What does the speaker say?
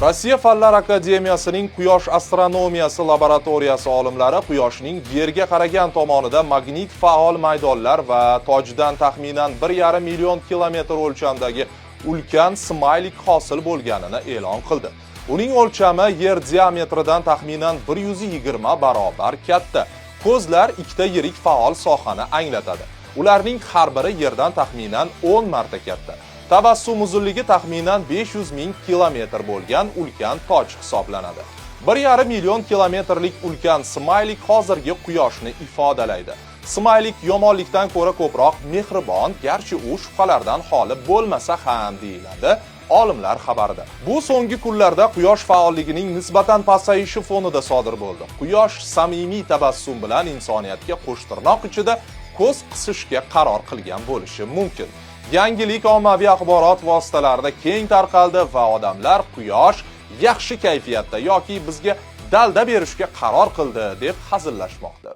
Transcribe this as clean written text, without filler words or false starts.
Rossiya Fanlar akademiyasining Quyosh astronomiyasi laboratoriyasi olimlari Quyoshning Yerga qaragan tomonida magnit faol maydonlar va tojdan taxminan 1,5 million kilometr o'lchamdagi ulkan smaylik hosil bo'lganini e'lon qildi. Uning o'lchami Yer diametridan taxminan 120 barobar katta. Ko'zlar ikkita yirik faol sohani anglatadi. Ularning har biri Yerdan taxminan 10 marta katta. Tabassum uzunligi taxminan 500 ming kilometr bo'lgan ulkan toj hisoblanadi. 1,5 million kilometrlik ulkan smaylik hozirgi Quyoshni ifodalaydi. Smaylik yomonlikdan ko'ra ko'proq mehribon, garchi u shubhalardan xoli bo'lmasa ham deyiladi olimlar xabarida. Bu so'nggi kunlarda Quyosh faolligining nisbatan pasayishi fonida sodir bo'ldi. Quyosh samimiy tabassum bilan insoniyatga qo'shtirnoq ichida ko'z qisishga qaror qilgan bo'lishi mumkin. Yangilik ommaviy axborot vositalarida keng tarqaldi va odamlar Quyosh yaxshi kayfiyatda yoki bizga dalda berishga qaror qildi deb hazillashmoqda.